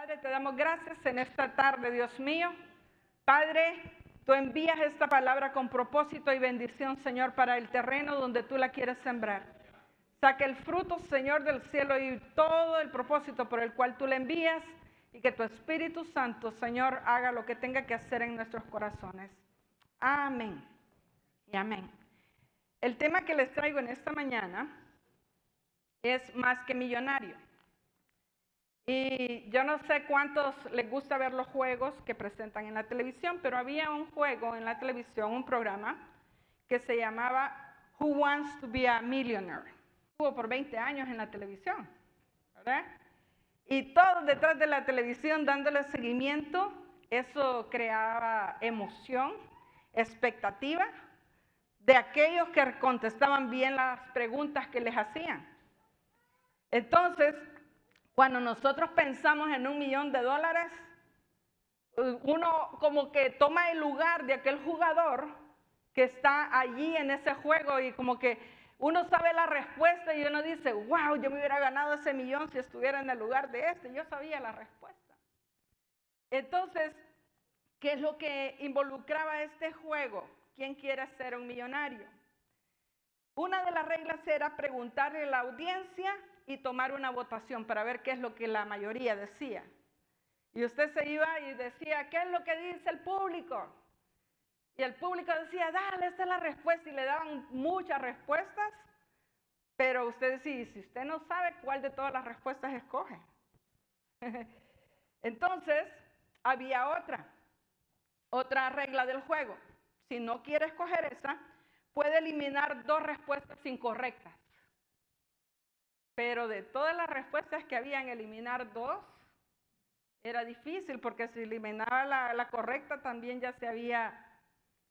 Padre, te damos gracias en esta tarde, Dios mío. Padre, tú envías esta palabra con propósito y bendición, Señor, para el terreno donde tú la quieres sembrar. Saque el fruto, Señor, del cielo y todo el propósito por el cual tú la envías, y que tu Espíritu Santo, Señor, haga lo que tenga que hacer en nuestros corazones. Amén y amén. El tema que les traigo en esta mañana es más que millonario. Y yo no sé cuántos les gusta ver los juegos que presentan en la televisión, pero había un juego en la televisión, un programa que se llamaba Who Wants to Be a Millionaire. Estuvo por 20 años en la televisión, ¿verdad? Y todos detrás de la televisión dándole seguimiento. Eso creaba emoción, expectativa de aquellos que contestaban bien las preguntas que les hacían. Entonces, cuando nosotros pensamos en $1 millón, uno como que toma el lugar de aquel jugador que está allí en ese juego, y como que uno sabe la respuesta y uno dice, wow, yo me hubiera ganado ese $1 millón si estuviera en el lugar de este. Yo sabía la respuesta. Entonces, ¿qué es lo que involucraba este juego? ¿Quién quiere ser un millonario? Una de las reglas era preguntarle a la audiencia y tomar una votación para ver qué es lo que la mayoría decía. Y usted se iba y decía, ¿qué es lo que dice el público? Y el público decía, dale, esta es la respuesta, y le daban muchas respuestas, pero usted decía, si usted no sabe cuál de todas las respuestas escoge. Entonces, había otra regla del juego. Si no quiere escoger esa, puede eliminar 2 respuestas incorrectas. Pero de todas las respuestas que habían, eliminar 2 era difícil, porque si eliminaba la correcta también ya se había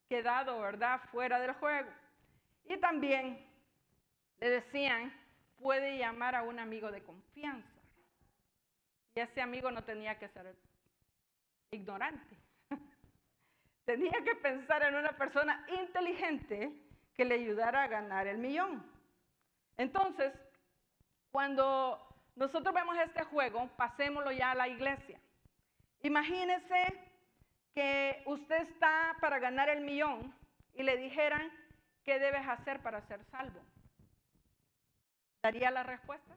quedado, ¿verdad?, fuera del juego. Y también le decían, puede llamar a un amigo de confianza. Y ese amigo no tenía que ser ignorante. Tenía que pensar en una persona inteligente que le ayudara a ganar el $1 millón. Entonces, cuando nosotros vemos este juego, pasémoslo ya a la iglesia. Imagínese que usted está para ganar el $1 millón y le dijeran, ¿qué debes hacer para ser salvo? ¿Daría la respuesta?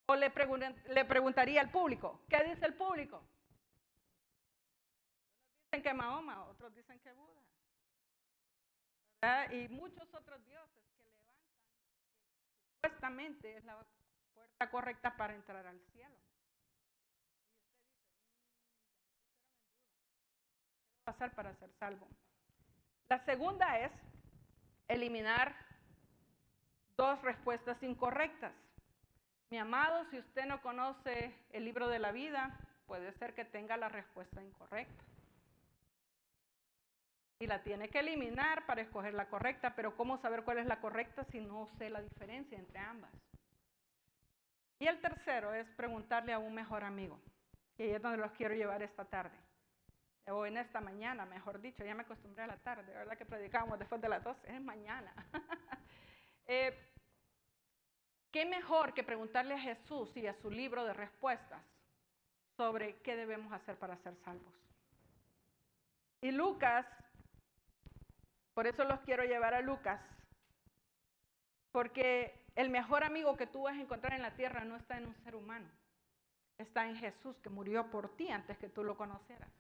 ¿O le preguntaría al público? ¿Qué dice el público? Unos dicen que Mahoma, otros dicen que Buda, ¿verdad? Y muchos otros dioses que levantan, que supuestamente es la puerta correcta para entrar al cielo. Y usted dice, ya me pusieron en duda, ¿qué debo hacer para ser salvo? La segunda es eliminar 2 respuestas incorrectas. Mi amado, si usted no conoce el libro de la vida, puede ser que tenga la respuesta incorrecta. Y la tiene que eliminar para escoger la correcta, pero ¿cómo saber cuál es la correcta si no sé la diferencia entre ambas? Y el tercero es preguntarle a un mejor amigo, y ahí es donde los quiero llevar esta tarde. O en esta mañana, mejor dicho, ya me acostumbré a la tarde, ¿verdad? Que predicábamos después de las 12, es mañana. ¿Qué mejor que preguntarle a Jesús y a su libro de respuestas sobre qué debemos hacer para ser salvos? Y Lucas, por eso los quiero llevar a Lucas, porque el mejor amigo que tú vas a encontrar en la tierra no está en un ser humano, está en Jesús, que murió por ti antes que tú lo conocieras.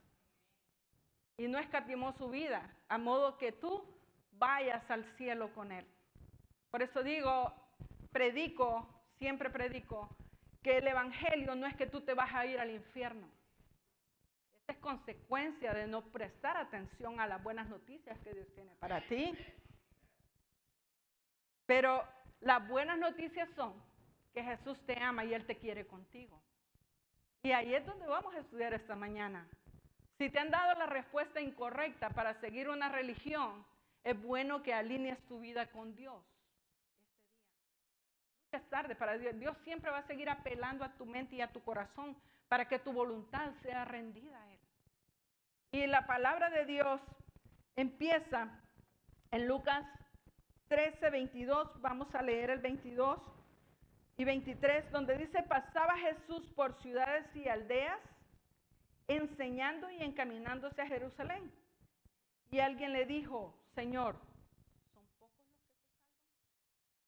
Y no escatimó su vida, a modo que tú vayas al cielo con él. Por eso digo, siempre predico, que el evangelio no es que tú te vas a ir al infierno. Esta es consecuencia de no prestar atención a las buenas noticias que Dios tiene para ti. Pero las buenas noticias son que Jesús te ama y Él te quiere contigo. Y ahí es donde vamos a estudiar esta mañana. Si te han dado la respuesta incorrecta para seguir una religión, es bueno que alinees tu vida con Dios este día. Nunca es tarde para Dios. Dios siempre va a seguir apelando a tu mente y a tu corazón para que tu voluntad sea rendida a Él. Y la palabra de Dios empieza en Lucas 13:22. Vamos a leer el 22. y 23, donde dice, pasaba Jesús por ciudades y aldeas, enseñando y encaminándose a Jerusalén. Y alguien le dijo, Señor, ¿son pocos los que se salvan?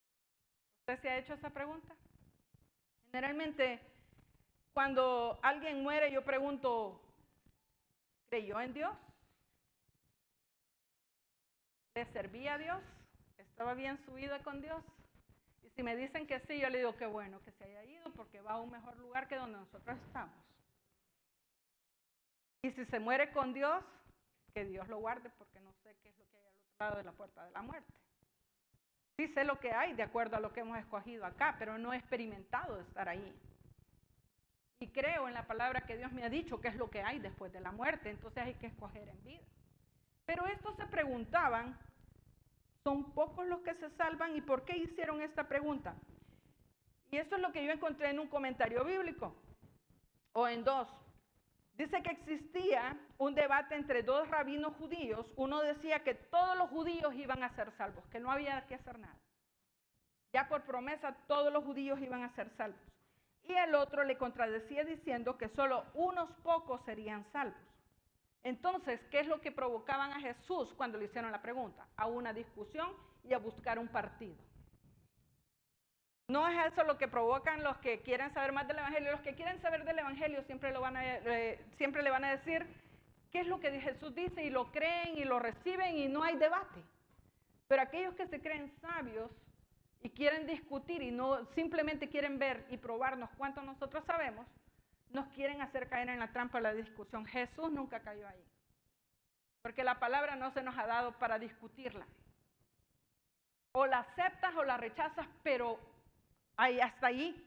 ¿Usted se ha hecho esa pregunta? Generalmente, cuando alguien muere, yo pregunto, ¿creyó en Dios? ¿Le servía a Dios? ¿Estaba bien su vida con Dios? Y si me dicen que sí, yo le digo que bueno, que se haya ido porque va a un mejor lugar que donde nosotros estamos. Y si se muere con Dios, que Dios lo guarde porque no sé qué es lo que hay al otro lado de la puerta de la muerte. Sí sé lo que hay de acuerdo a lo que hemos escogido acá, pero no he experimentado estar ahí. Y creo en la palabra que Dios me ha dicho que es lo que hay después de la muerte, entonces hay que escoger en vida. Pero estos se preguntaban, ¿son pocos los que se salvan? ¿Y por qué hicieron esta pregunta? Y esto es lo que yo encontré en un comentario bíblico, o en dos. Dice que existía un debate entre dos rabinos judíos. Uno decía que todos los judíos iban a ser salvos, que no había que hacer nada. Ya por promesa todos los judíos iban a ser salvos. Y el otro le contradecía diciendo que solo unos pocos serían salvos. Entonces, ¿qué es lo que provocaban a Jesús cuando le hicieron la pregunta? A una discusión y a buscar un partido. No es eso lo que provocan los que quieren saber más del Evangelio. Los que quieren saber del Evangelio siempre le van a decir qué es lo que Jesús dice y lo creen y lo reciben y no hay debate. Pero aquellos que se creen sabios y quieren discutir y no simplemente quieren ver y probarnos cuánto nosotros sabemos, nos quieren hacer caer en la trampa de la discusión. Jesús nunca cayó ahí, porque la palabra no se nos ha dado para discutirla. O la aceptas o la rechazas, pero ahí hasta ahí.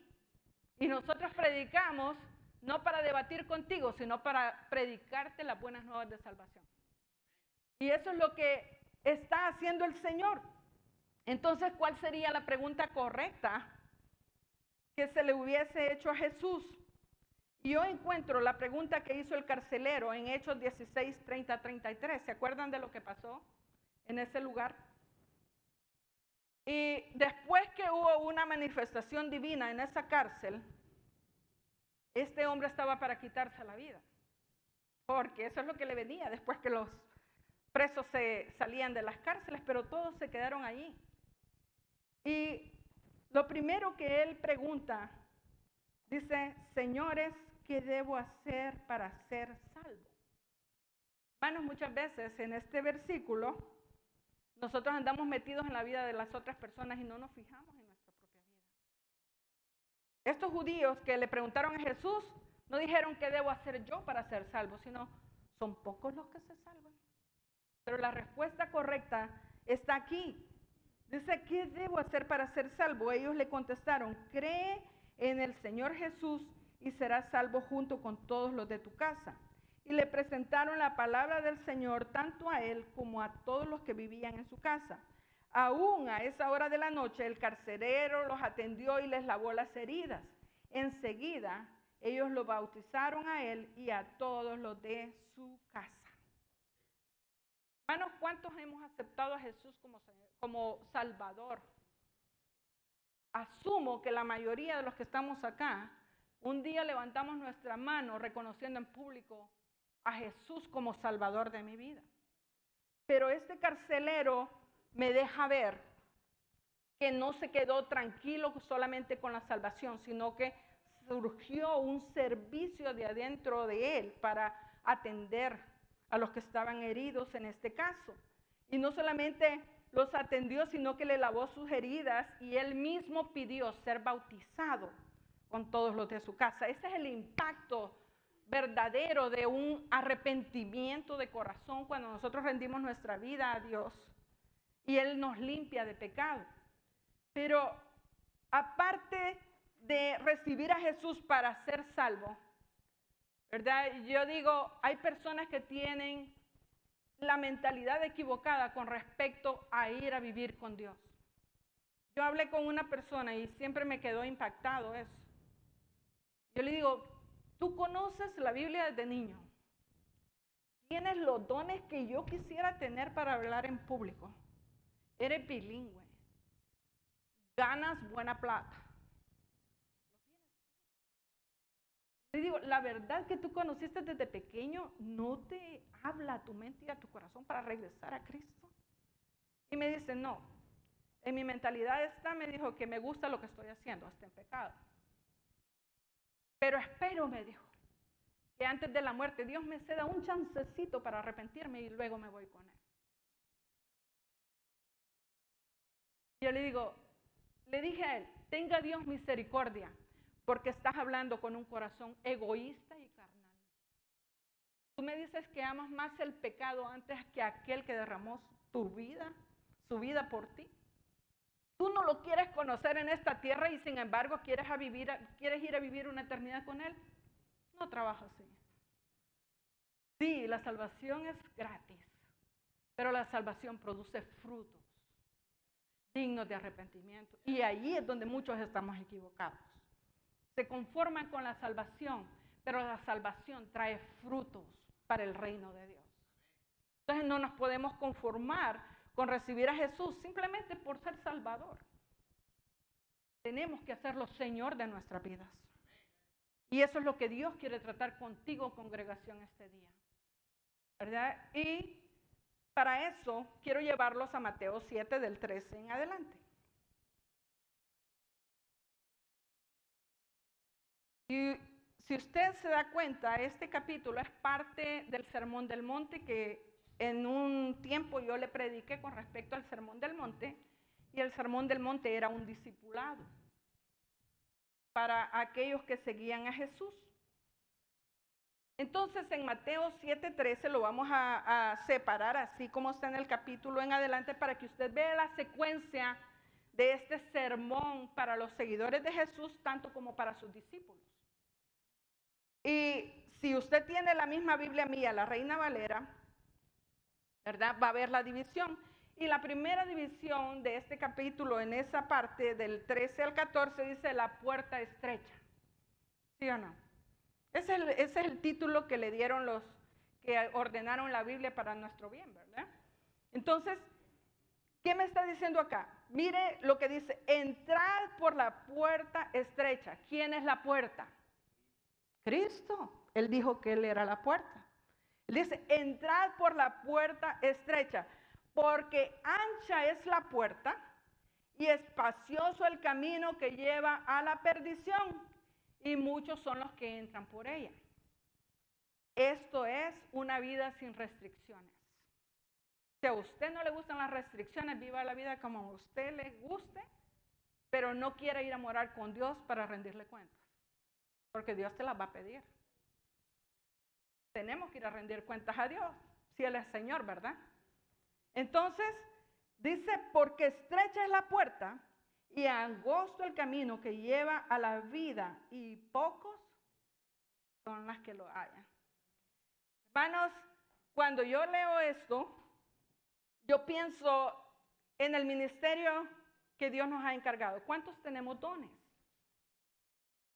Y nosotros predicamos no para debatir contigo, sino para predicarte las buenas nuevas de salvación. Y eso es lo que está haciendo el Señor. Entonces, ¿cuál sería la pregunta correcta que se le hubiese hecho a Jesús? Y yo encuentro la pregunta que hizo el carcelero en Hechos 16, 30, 33. ¿Se acuerdan de lo que pasó en ese lugar? Y después que hubo una manifestación divina en esa cárcel, este hombre estaba para quitarse la vida. Porque eso es lo que le venía después que los presos se salían de las cárceles, pero todos se quedaron allí. Y lo primero que él pregunta, dice, señores, ¿qué debo hacer para ser salvo? Hermanos, muchas veces en este versículo, nosotros andamos metidos en la vida de las otras personas y no nos fijamos en nuestra propia vida. Estos judíos que le preguntaron a Jesús, no dijeron qué debo hacer yo para ser salvo, sino son pocos los que se salvan. Pero la respuesta correcta está aquí. Dice, ¿qué debo hacer para ser salvo? Ellos le contestaron, cree en el Señor Jesús y serás salvo junto con todos los de tu casa. Y le presentaron la palabra del Señor tanto a él como a todos los que vivían en su casa. Aún a esa hora de la noche el carcelero los atendió y les lavó las heridas. Enseguida ellos lo bautizaron a él y a todos los de su casa. Hermanos, ¿cuántos hemos aceptado a Jesús como Salvador? Asumo que la mayoría de los que estamos acá, un día levantamos nuestra mano reconociendo en público a Jesús como Salvador de mi vida. Pero este carcelero me deja ver que no se quedó tranquilo solamente con la salvación, sino que surgió un servicio de adentro de él para atender a los que estaban heridos en este caso. Y no solamente los atendió, sino que le lavó sus heridas y él mismo pidió ser bautizado con todos los de su casa. Ese es el impacto verdadero de un arrepentimiento de corazón cuando nosotros rendimos nuestra vida a Dios y Él nos limpia de pecado. Pero aparte de recibir a Jesús para ser salvo, ¿verdad? Yo digo, hay personas que tienen la mentalidad equivocada con respecto a ir a vivir con Dios. Yo hablé con una persona y siempre me quedó impactado eso. Yo le digo, tú conoces la Biblia desde niño. Tienes los dones que yo quisiera tener para hablar en público. Eres bilingüe. Ganas buena plata. Le digo, la verdad que tú conociste desde pequeño no te habla a tu mente y a tu corazón para regresar a Cristo. Y me dice, no, en mi mentalidad está, me dijo, que me gusta lo que estoy haciendo, hasta en pecado. Pero espero, me dijo, que antes de la muerte Dios me ceda un chancecito para arrepentirme y luego me voy con Él. Yo le dije a él, tenga Dios misericordia, porque estás hablando con un corazón egoísta y carnal. Tú me dices que amas más el pecado antes que aquel que derramó su vida por ti. Tú no lo quieres conocer en esta tierra y sin embargo quieres ir a vivir una eternidad con Él. No trabaja así. Sí, la salvación es gratis, pero la salvación produce frutos dignos de arrepentimiento. Y ahí es donde muchos estamos equivocados. Se conforman con la salvación, pero la salvación trae frutos para el reino de Dios. Entonces no nos podemos conformar con recibir a Jesús simplemente por ser Salvador. Tenemos que hacerlo Señor de nuestras vidas. Y eso es lo que Dios quiere tratar contigo, congregación, este día, ¿verdad? Y para eso quiero llevarlos a Mateo 7 del 13 en adelante. Y si usted se da cuenta, este capítulo es parte del Sermón del Monte que en un tiempo yo le prediqué con respecto al Sermón del Monte, y el Sermón del Monte era un discipulado para aquellos que seguían a Jesús. Entonces en Mateo 7:13 lo vamos a separar así como está en el capítulo en adelante para que usted vea la secuencia de este sermón para los seguidores de Jesús tanto como para sus discípulos. Y si usted tiene la misma Biblia mía, la Reina Valera, ¿verdad? Va a ver la división. Y la primera división de este capítulo en esa parte del 13 al 14 dice la puerta estrecha. ¿Sí o no? Ese es el título que le dieron los que ordenaron la Biblia para nuestro bien, ¿verdad? Entonces, ¿qué me está diciendo acá? Mire lo que dice, entrad por la puerta estrecha. ¿Quién es la puerta? Cristo. Él dijo que Él era la puerta. Él dice, entrad por la puerta estrecha, porque ancha es la puerta y espacioso el camino que lleva a la perdición, y muchos son los que entran por ella. Esto es una vida sin restricciones. Si a usted no le gustan las restricciones, viva la vida como a usted le guste, pero no quiera ir a morar con Dios para rendirle cuentas, porque Dios te las va a pedir. Tenemos que ir a rendir cuentas a Dios, si Él es Señor, ¿verdad? Entonces, dice, porque estrecha es la puerta y angosto el camino que lleva a la vida, y pocos son las que lo hallan. Hermanos, cuando yo leo esto, yo pienso en el ministerio que Dios nos ha encargado. ¿Cuántos tenemos dones?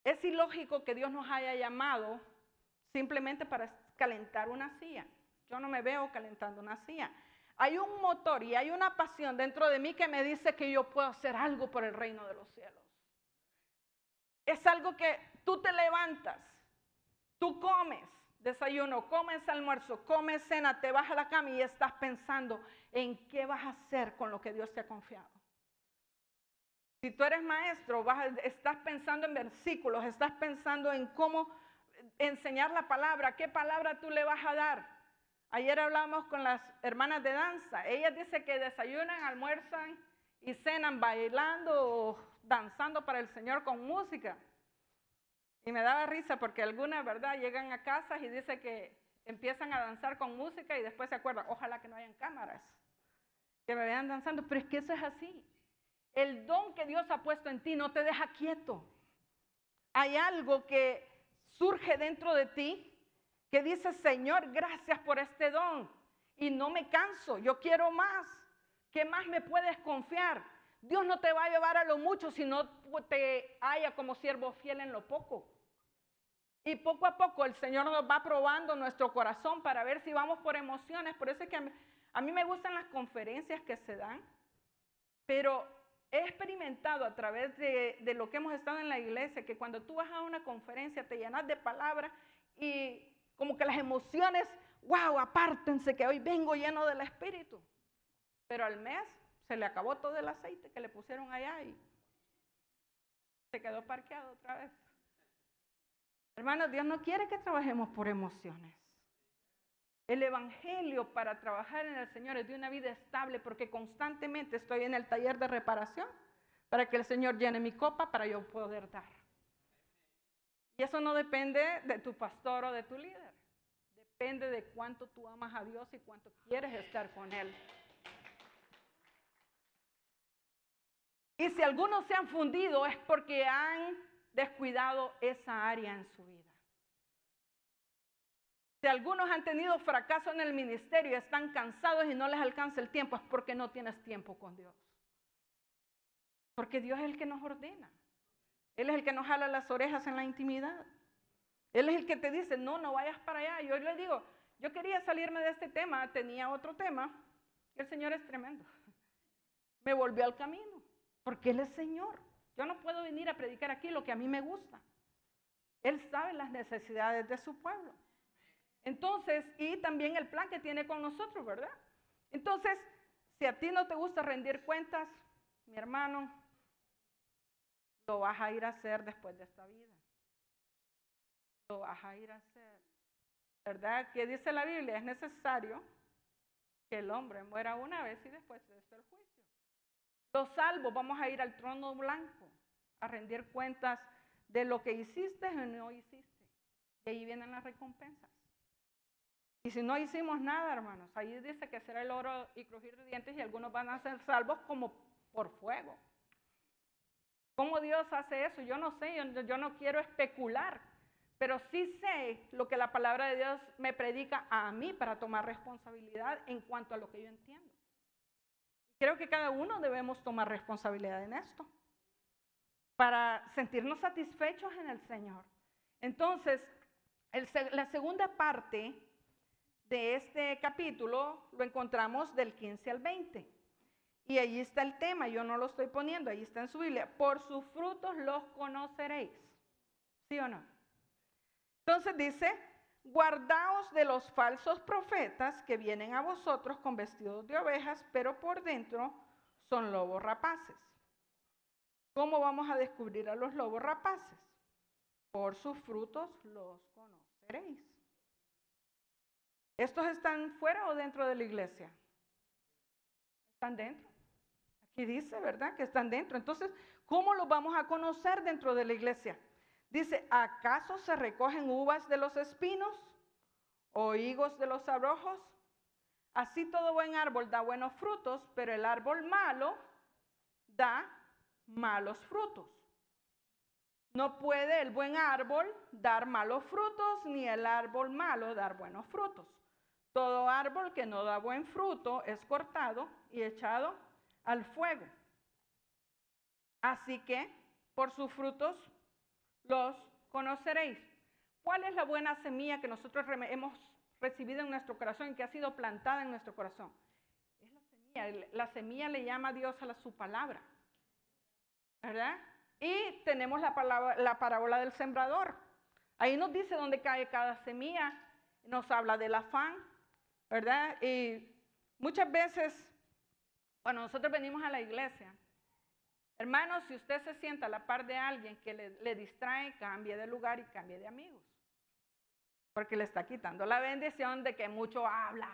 Es ilógico que Dios nos haya llamado simplemente para calentar una silla. Yo no me veo calentando una silla. Hay un motor y hay una pasión dentro de mí que me dice que yo puedo hacer algo por el reino de los cielos. Es algo que tú te levantas, tú comes desayuno, comes almuerzo, comes cena, te vas a la cama y estás pensando en qué vas a hacer con lo que Dios te ha confiado. Si tú eres maestro, estás pensando en versículos, estás pensando en cómo enseñar la palabra, qué palabra tú le vas a dar. Ayer hablamos con las hermanas de danza. Ellas dicen que desayunan, almuerzan y cenan bailando o danzando para el Señor con música. Y me daba risa porque algunas, ¿verdad?, llegan a casas y dicen que empiezan a danzar con música y después se acuerdan, ojalá que no hayan cámaras, que me vean danzando. Pero es que eso es así. El don que Dios ha puesto en ti no te deja quieto. Hay algo que surge dentro de ti que dice, Señor, gracias por este don. Y no me canso, yo quiero más. ¿Qué más me puedes confiar? Dios no te va a llevar a lo mucho si no te haya como siervo fiel en lo poco. Y poco a poco el Señor nos va probando nuestro corazón para ver si vamos por emociones. Por eso es que a mí me gustan las conferencias que se dan, pero he experimentado a través de lo que hemos estado en la iglesia, que cuando tú vas a una conferencia te llenas de palabras y como que las emociones, wow, apártense que hoy vengo lleno del Espíritu. Pero al mes se le acabó todo el aceite que le pusieron allá y se quedó parqueado otra vez. Hermanos, Dios no quiere que trabajemos por emociones. El evangelio para trabajar en el Señor es de una vida estable, porque constantemente estoy en el taller de reparación para que el Señor llene mi copa para yo poder dar. Y eso no depende de tu pastor o de tu líder. Depende de cuánto tú amas a Dios y cuánto quieres estar con Él. Y si algunos se han fundido es porque han descuidado esa área en su vida. Si algunos han tenido fracaso en el ministerio y están cansados y no les alcanza el tiempo, es porque no tienes tiempo con Dios. Porque Dios es el que nos ordena. Él es el que nos jala las orejas en la intimidad. Él es el que te dice, no, no vayas para allá. Yo le digo, yo quería salirme de este tema, tenía otro tema. El Señor es tremendo. Me volvió al camino, porque Él es Señor. Yo no puedo venir a predicar aquí lo que a mí me gusta. Él sabe las necesidades de su pueblo. Entonces, y también el plan que tiene con nosotros, ¿verdad? Entonces, si a ti no te gusta rendir cuentas, mi hermano, lo vas a ir a hacer después de esta vida. Lo vas a ir a hacer. ¿Verdad? ¿Qué dice la Biblia? Es necesario que el hombre muera una vez y después es el juicio. Los salvos vamos a ir al trono blanco a rendir cuentas de lo que hiciste o no hiciste. Y ahí vienen las recompensas. Y si no hicimos nada, hermanos, ahí dice que será el oro y crujir de dientes y algunos van a ser salvos como por fuego. ¿Cómo Dios hace eso? Yo no sé, yo no quiero especular, pero sí sé lo que la palabra de Dios me predica a mí para tomar responsabilidad en cuanto a lo que yo entiendo. Creo que cada uno debemos tomar responsabilidad en esto para sentirnos satisfechos en el Señor. Entonces, la segunda parte de este capítulo lo encontramos del 15 al 20. Y allí está el tema, yo no lo estoy poniendo, ahí está en su Biblia. Por sus frutos los conoceréis. ¿Sí o no? Entonces dice, guardaos de los falsos profetas que vienen a vosotros con vestidos de ovejas, pero por dentro son lobos rapaces. ¿Cómo vamos a descubrir a los lobos rapaces? Por sus frutos los conoceréis. ¿Estos están fuera o dentro de la iglesia? Están dentro. Aquí dice, ¿verdad? Que están dentro. Entonces, ¿cómo los vamos a conocer dentro de la iglesia? Dice, ¿acaso se recogen uvas de los espinos o higos de los abrojos? Así todo buen árbol da buenos frutos, pero el árbol malo da malos frutos. No puede el buen árbol dar malos frutos, ni el árbol malo dar buenos frutos. Todo árbol que no da buen fruto es cortado y echado al fuego. Así que por sus frutos los conoceréis. ¿Cuál es la buena semilla que nosotros hemos recibido en nuestro corazón y que ha sido plantada en nuestro corazón? Es la semilla. La semilla le llama a Dios a su palabra, ¿verdad? Y tenemos la parábola del sembrador. Ahí nos dice dónde cae cada semilla. Nos habla del afán, ¿verdad? Y muchas veces, cuando nosotros venimos a la iglesia, hermanos, si usted se sienta a la par de alguien que le distrae, cambie de lugar y cambie de amigos. Porque le está quitando la bendición de que mucho habla.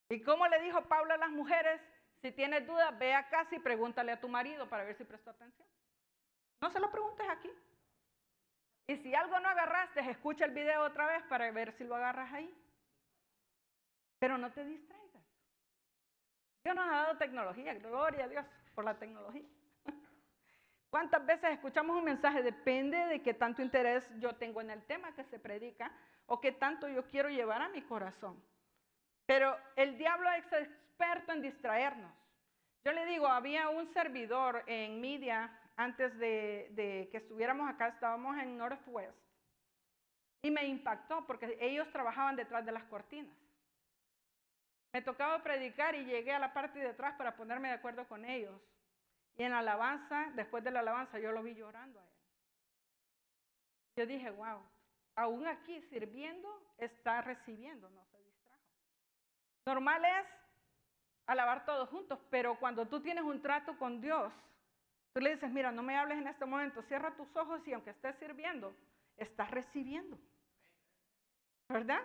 ¿Y cómo le dijo Pablo a las mujeres? Si tienes dudas, ve a casa y pregúntale a tu marido para ver si prestó atención. No se lo preguntes aquí. Y si algo no agarraste, escucha el video otra vez para ver si lo agarras ahí. Pero no te distraigas. Dios nos ha dado tecnología, gloria a Dios por la tecnología. ¿Cuántas veces escuchamos un mensaje? Depende de qué tanto interés yo tengo en el tema que se predica o qué tanto yo quiero llevar a mi corazón. Pero el diablo es experto en distraernos. Yo le digo, había un servidor en media antes de que estuviéramos acá, estábamos en Northwest. Y me impactó porque ellos trabajaban detrás de las cortinas. Me tocaba predicar y llegué a la parte de atrás para ponerme de acuerdo con ellos. Y en la alabanza, después de la alabanza, yo lo vi llorando a él. Yo dije, wow, aún aquí sirviendo, está recibiendo, no se distrajo. Normal es alabar todos juntos, pero cuando tú tienes un trato con Dios, tú le dices, mira, no me hables en este momento, cierra tus ojos y aunque estés sirviendo, estás recibiendo. ¿Verdad?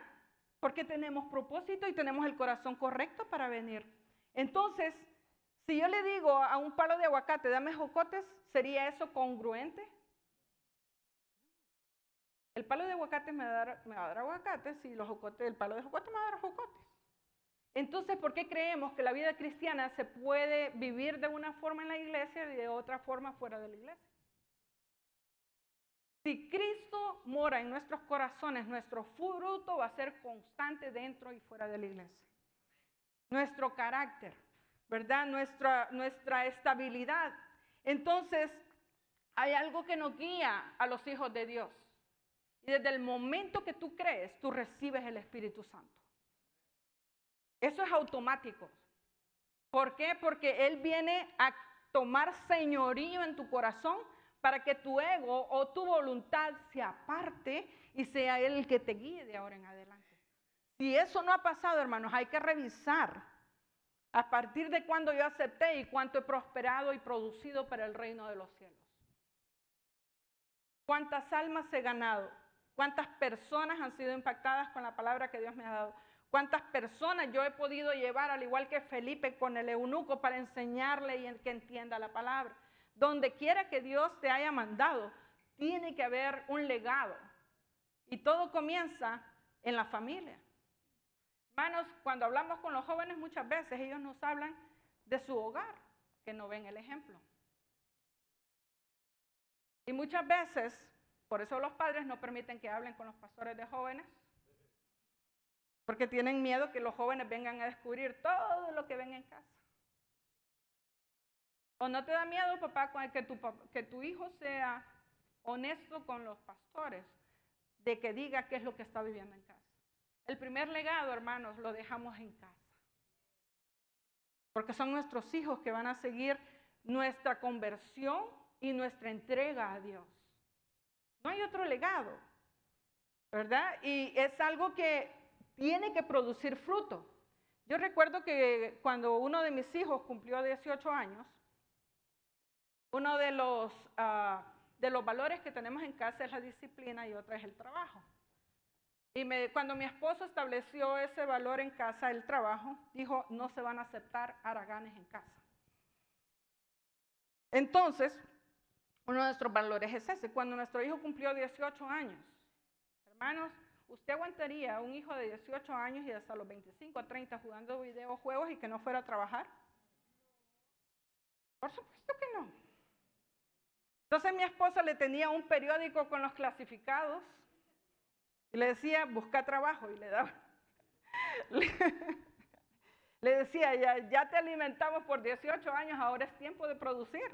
Porque tenemos propósito y tenemos el corazón correcto para venir. Entonces, si yo le digo a un palo de aguacate, dame jocotes, ¿sería eso congruente? El palo de aguacate me va a dar aguacates y el palo de jocote me va a dar jocotes. Entonces, ¿por qué creemos que la vida cristiana se puede vivir de una forma en la iglesia y de otra forma fuera de la iglesia? Si Cristo mora en nuestros corazones, nuestro fruto va a ser constante dentro y fuera de la iglesia. Nuestro carácter, ¿verdad? Nuestra estabilidad. Entonces, hay algo que nos guía a los hijos de Dios. Y desde el momento que tú crees, tú recibes el Espíritu Santo. Eso es automático. ¿Por qué? Porque Él viene a tomar señorío en tu corazón para que tu ego o tu voluntad se aparte y sea Él el que te guíe de ahora en adelante. Si eso no ha pasado, hermanos, hay que revisar a partir de cuándo yo acepté y cuánto he prosperado y producido para el reino de los cielos. ¿Cuántas almas he ganado? ¿Cuántas personas han sido impactadas con la palabra que Dios me ha dado? ¿Cuántas personas yo he podido llevar, al igual que Felipe, con el eunuco para enseñarle y que entienda la palabra? Donde quiera que Dios te haya mandado, tiene que haber un legado. Y todo comienza en la familia. Hermanos, cuando hablamos con los jóvenes muchas veces ellos nos hablan de su hogar, que no ven el ejemplo. Y muchas veces, por eso los padres no permiten que hablen con los pastores de jóvenes, porque tienen miedo que los jóvenes vengan a descubrir todo lo que ven en casa. ¿O no te da miedo, papá, que tu hijo sea honesto con los pastores, de que diga qué es lo que está viviendo en casa? El primer legado, hermanos, lo dejamos en casa. Porque son nuestros hijos que van a seguir nuestra conversión y nuestra entrega a Dios. No hay otro legado, ¿verdad? Y es algo que tiene que producir fruto. Yo recuerdo que cuando uno de mis hijos cumplió 18 años, uno de los valores que tenemos en casa es la disciplina y otra es el trabajo. Y cuando mi esposo estableció ese valor en casa, el trabajo, dijo, no se van a aceptar haraganes en casa. Entonces, uno de nuestros valores es ese. Cuando nuestro hijo cumplió 18 años, hermanos, ¿usted aguantaría a un hijo de 18 años y hasta los 25 a 30 jugando videojuegos y que no fuera a trabajar? Por supuesto que no. Entonces mi esposa le tenía un periódico con los clasificados y le decía, busca trabajo, y le daba. Le decía, ya te alimentamos por 18 años, ahora es tiempo de producir.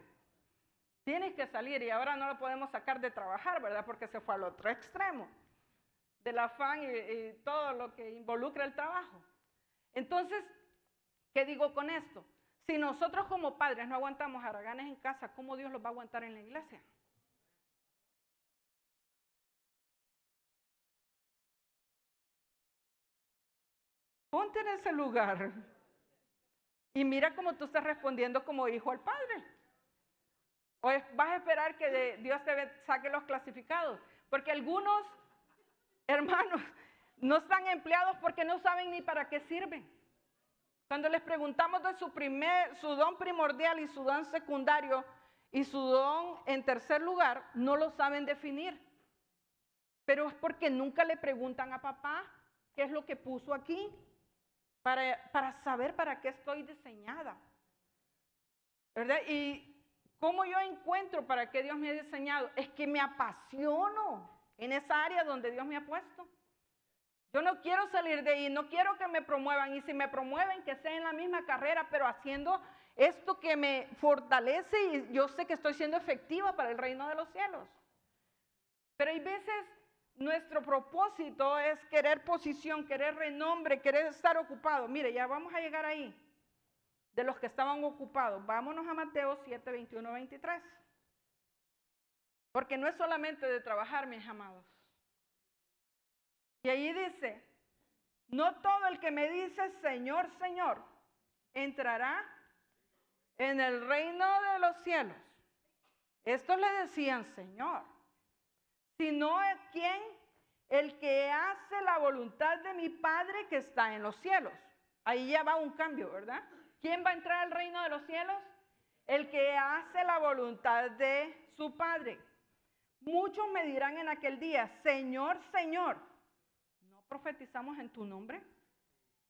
Tienes que salir y ahora no lo podemos sacar de trabajar, ¿verdad? Porque se fue al otro extremo del afán y todo lo que involucra el trabajo. Entonces, ¿qué digo con esto? Si nosotros como padres no aguantamos haraganes en casa, ¿cómo Dios los va a aguantar en la iglesia? Ponte en ese lugar y mira cómo tú estás respondiendo como hijo al padre. ¿O vas a esperar que Dios te saque los clasificados? Porque algunos hermanos no están empleados porque no saben ni para qué sirven. Cuando les preguntamos de su don primordial y su don secundario y su don en tercer lugar, no lo saben definir. Pero es porque nunca le preguntan a papá qué es lo que puso aquí para saber para qué estoy diseñada. ¿Verdad? Y ¿cómo yo encuentro para qué Dios me ha diseñado? Es que me apasiono en esa área donde Dios me ha puesto. Yo no quiero salir de ahí, no quiero que me promuevan. Y si me promueven, que sea en la misma carrera, pero haciendo esto que me fortalece y yo sé que estoy siendo efectiva para el reino de los cielos. Pero hay veces nuestro propósito es querer posición, querer renombre, querer estar ocupado. Mire, ya vamos a llegar ahí. De los que estaban ocupados, vámonos a Mateo 7, 21, 23. Porque no es solamente de trabajar, mis amados. Y ahí dice, no todo el que me dice Señor, Señor, entrará en el reino de los cielos. Estos le decían Señor, sino ¿quién? El que hace la voluntad de mi Padre que está en los cielos. Ahí ya va un cambio, ¿verdad? ¿Quién va a entrar al reino de los cielos? El que hace la voluntad de su Padre. Muchos me dirán en aquel día, Señor, Señor, ¿no profetizamos en tu nombre?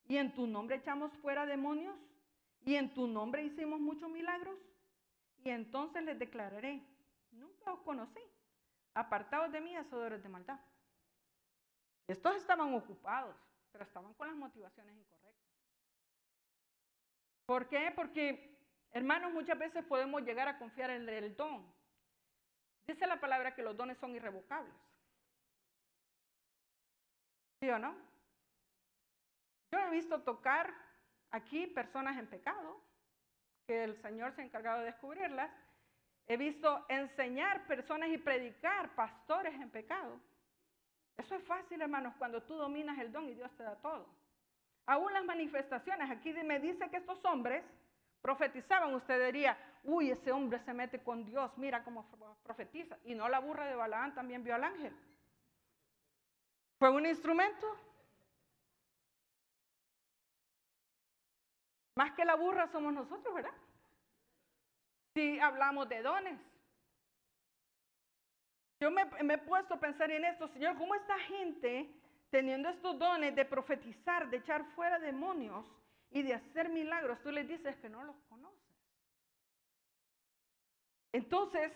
¿Y en tu nombre echamos fuera demonios? ¿Y en tu nombre hicimos muchos milagros? Y entonces les declararé, nunca os conocí, apartados de mí, hacedores de maldad. Estos estaban ocupados, pero estaban con las motivaciones incorrectas. ¿Por qué? Porque, hermanos, muchas veces podemos llegar a confiar en el don. Dice la palabra que los dones son irrevocables. ¿Sí o no? Yo he visto tocar aquí personas en pecado, que el Señor se ha encargado de descubrirlas. He visto enseñar personas y predicar pastores en pecado. Eso es fácil, hermanos, cuando tú dominas el don y Dios te da todo. Aún las manifestaciones, aquí me dice que estos hombres profetizaban, usted diría, uy, ese hombre se mete con Dios, mira cómo profetiza. Y no la burra de Balaán también vio al ángel. ¿Fue un instrumento? Más que la burra somos nosotros, ¿verdad? Si hablamos de dones. Yo me he puesto a pensar en esto, Señor, ¿cómo esta gente, teniendo estos dones de profetizar, de echar fuera demonios y de hacer milagros, tú les dices que no los conoces? Entonces,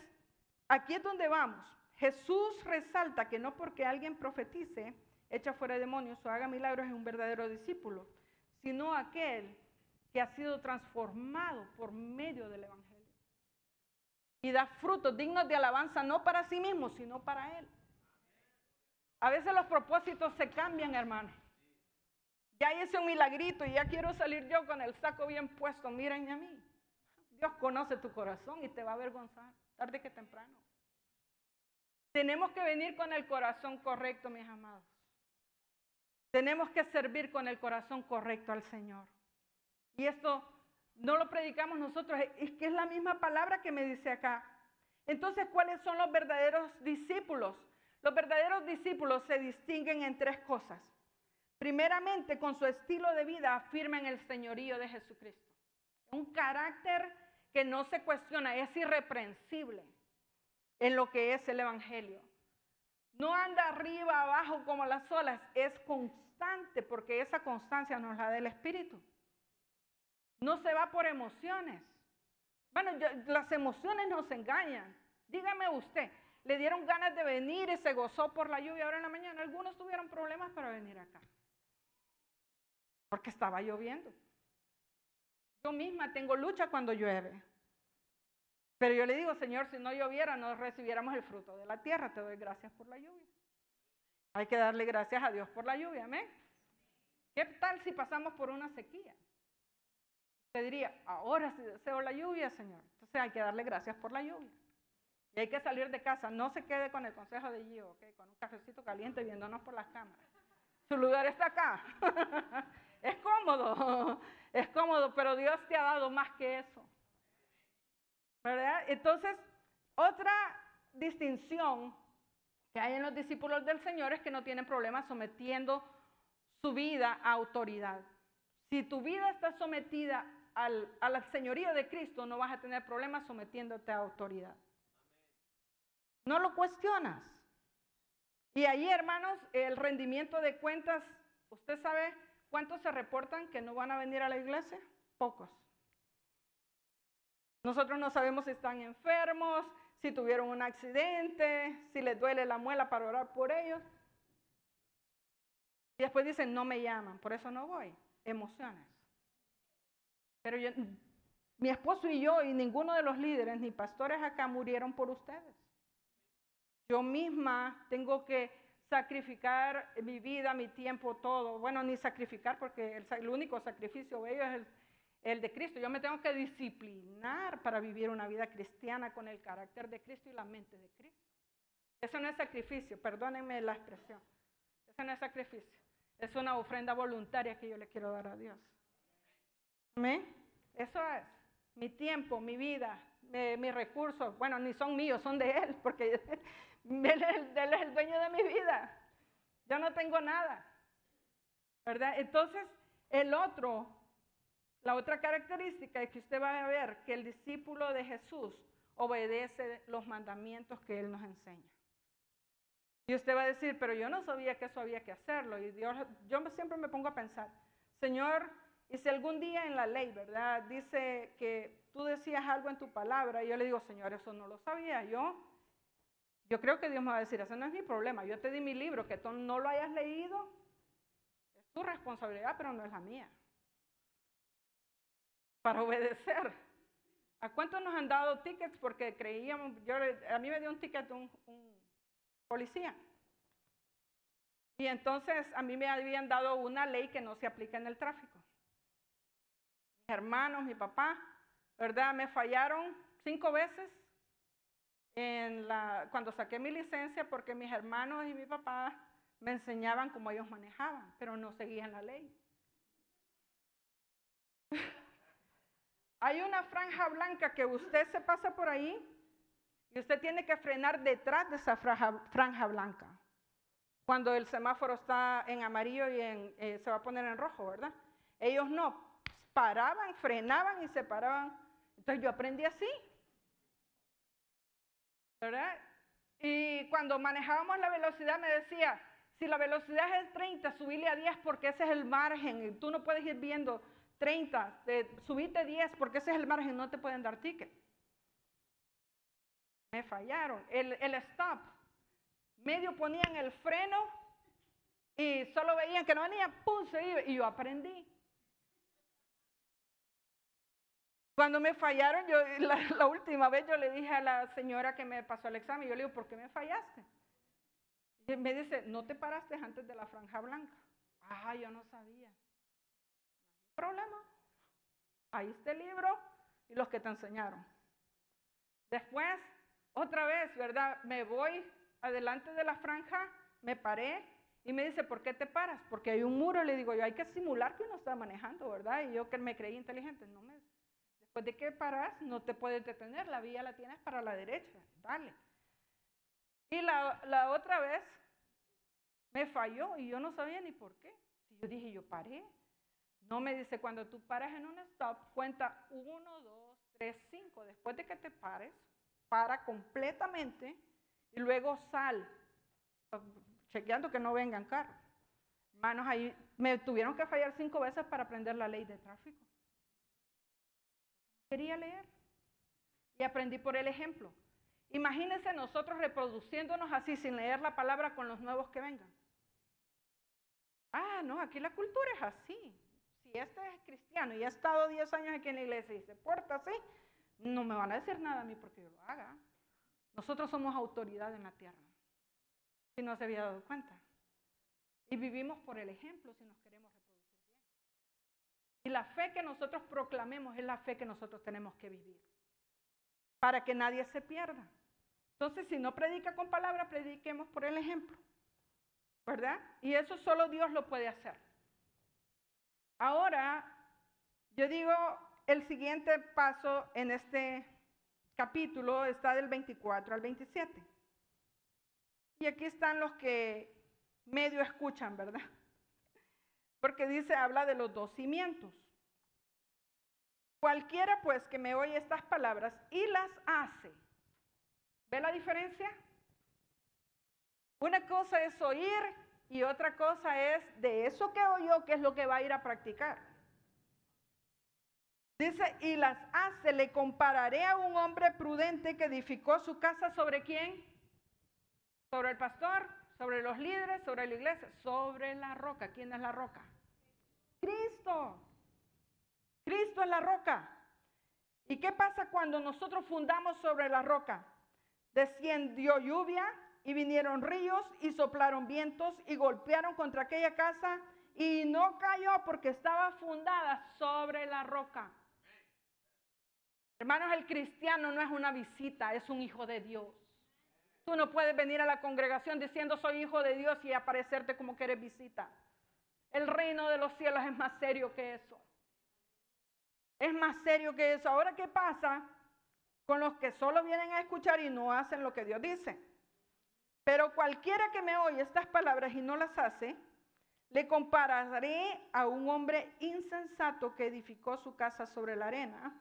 aquí es donde vamos. Jesús resalta que no porque alguien profetice, echa fuera demonios o haga milagros es un verdadero discípulo, sino aquel que ha sido transformado por medio del Evangelio. Y da frutos dignos de alabanza, no para sí mismo, sino para Él. A veces los propósitos se cambian, hermano. Ya hice un milagrito y ya quiero salir yo con el saco bien puesto. Mírenme a mí. Dios conoce tu corazón y te va a avergonzar, tarde que temprano. Tenemos que venir con el corazón correcto, mis amados. Tenemos que servir con el corazón correcto al Señor. Y esto no lo predicamos nosotros, es que es la misma palabra que me dice acá. Entonces, ¿cuáles son los verdaderos discípulos? Los verdaderos discípulos se distinguen en tres cosas. Primeramente, con su estilo de vida afirman el señorío de Jesucristo. Un carácter que no se cuestiona, es irreprensible en lo que es el Evangelio. No anda arriba, abajo como las olas, es constante porque esa constancia nos la da el Espíritu. No se va por emociones. Bueno, las emociones nos engañan. Dígame usted, le dieron ganas de venir y se gozó por la lluvia ahora en la mañana. Algunos tuvieron problemas para venir acá, porque estaba lloviendo. Yo misma tengo lucha cuando llueve. Pero yo le digo, Señor, si no lloviera, no recibiéramos el fruto de la tierra. Te doy gracias por la lluvia. Hay que darle gracias a Dios por la lluvia, amén. ¿Qué tal si pasamos por una sequía? Usted diría, ahora sí deseo la lluvia, Señor. Entonces hay que darle gracias por la lluvia. Y hay que salir de casa. No se quede con el consejo de Gio, ¿okay? Con un cafecito caliente viéndonos por las cámaras. Su lugar está acá. Es cómodo, pero Dios te ha dado más que eso. ¿Verdad? Entonces, otra distinción que hay en los discípulos del Señor es que no tienen problemas sometiendo su vida a autoridad. Si tu vida está sometida al señorío de Cristo, no vas a tener problemas sometiéndote a autoridad. No lo cuestionas. Y ahí, hermanos, el rendimiento de cuentas, ¿usted sabe cuántos se reportan que no van a venir a la iglesia? Pocos. Nosotros no sabemos si están enfermos, si tuvieron un accidente, si les duele la muela para orar por ellos. Y después dicen, no me llaman, por eso no voy. Emociones. Pero mi esposo y yo y ninguno de los líderes ni pastores acá murieron por ustedes. Yo misma tengo que sacrificar mi vida, mi tiempo, todo. Bueno, ni sacrificar, porque el único sacrificio bello es el de Cristo. Yo me tengo que disciplinar para vivir una vida cristiana con el carácter de Cristo y la mente de Cristo. Eso no es sacrificio, perdónenme la expresión. Eso no es sacrificio. Es una ofrenda voluntaria que yo le quiero dar a Dios. ¿Amén? Eso es mi tiempo, mi vida, mis recursos. Bueno, ni son míos, son de Él, porque Él es el dueño de mi vida. Yo no tengo nada, ¿verdad? Entonces, la otra característica es que usted va a ver que el discípulo de Jesús obedece los mandamientos que Él nos enseña. Y usted va a decir, pero yo no sabía que eso había que hacerlo. Y yo siempre me pongo a pensar, Señor, y si algún día en la ley, ¿verdad? Dice que tú decías algo en tu palabra, y yo le digo, Señor, eso no lo sabía. Yo creo que Dios me va a decir, ese no es mi problema. Yo te di mi libro, que tú no lo hayas leído, es tu responsabilidad, pero no es la mía. Para obedecer. ¿A cuántos nos han dado tickets porque creíamos? A mí me dio un ticket un policía. Y entonces a mí me habían dado una ley que no se aplica en el tráfico. Mis hermanos, mi papá, ¿verdad? Me fallaron 5 veces cuando saqué mi licencia porque mis hermanos y mi papá me enseñaban cómo ellos manejaban, pero no seguían la ley. Hay una franja blanca que usted se pasa por ahí y usted tiene que frenar detrás de esa franja blanca. Cuando el semáforo está en amarillo y se va a poner en rojo, ¿verdad? Ellos no, paraban, frenaban y se paraban. Entonces yo aprendí así, ¿verdad? Y cuando manejábamos la velocidad me decía, si la velocidad es 30, subile a 10 porque ese es el margen. Y tú no puedes ir viendo 30, subite 10 porque ese es el margen, no te pueden dar ticket. Me fallaron. El stop. Medio ponían el freno y solo veían que no venía, ¡pum! Se iba. Y yo aprendí. Cuando me fallaron, la última vez yo le dije a la señora que me pasó el examen, yo le digo, ¿por qué me fallaste? Y me dice, no te paraste antes de la franja blanca. Ah, yo no sabía. No hay problema. Ahí está el libro y los que te enseñaron. Después, otra vez, ¿verdad? Me voy adelante de la franja, me paré y me dice, ¿por qué te paras? Porque hay un muro. Le digo yo, hay que simular que uno está manejando, ¿verdad? Y yo que me creí inteligente, después de que paras, no te puedes detener, la vía la tienes para la derecha, dale. Y la otra vez me falló y yo no sabía ni por qué. Si yo dije, yo paré. No, me dice, cuando tú paras en un stop, cuenta 1, 2, 3, 5. Después de que te pares, para completamente y luego sal, chequeando que no vengan carros. Hermanos, ahí me tuvieron que fallar 5 veces para aprender la ley de tráfico. Quería leer y aprendí por el ejemplo. Imagínense nosotros reproduciéndonos así sin leer la palabra con los nuevos que vengan. Ah, no, aquí la cultura es así. Si este es cristiano y ha estado 10 años aquí en la iglesia y se porta así, no me van a decir nada a mí porque yo lo haga. Nosotros somos autoridad en la tierra, si no se había dado cuenta. Y vivimos por el ejemplo si nos queremos reproducir bien. Y la fe que nosotros proclamemos es la fe que nosotros tenemos que vivir, para que nadie se pierda. Entonces, si no predica con palabra, prediquemos por el ejemplo, ¿verdad? Y eso solo Dios lo puede hacer. Ahora, yo digo, el siguiente paso en este capítulo está del 24 al 27. Y aquí están los que medio escuchan, ¿verdad? Porque dice, habla de los 2 cimientos. Cualquiera pues que me oye estas palabras y las hace. ¿Ve la diferencia? Una cosa es oír y otra cosa es de eso que oyó, que es lo que va a ir a practicar. Dice, y las hace, le compararé a un hombre prudente que edificó su casa ¿sobre quién? Sobre el pastor, sobre los líderes, sobre la iglesia, sobre la roca. ¿Quién es la roca? Cristo. Cristo es la roca. ¿Y qué pasa cuando nosotros fundamos sobre la roca? Descendió lluvia y vinieron ríos y soplaron vientos y golpearon contra aquella casa y no cayó porque estaba fundada sobre la roca. Hermanos, el cristiano no es una visita, es un hijo de Dios. Tú no puedes venir a la congregación diciendo soy hijo de Dios y aparecerte como que eres visita. El reino de los cielos es más serio que eso. Es más serio que eso. Ahora, ¿qué pasa con los que solo vienen a escuchar y no hacen lo que Dios dice? Pero cualquiera que me oye estas palabras y no las hace, le compararé a un hombre insensato que edificó su casa sobre la arena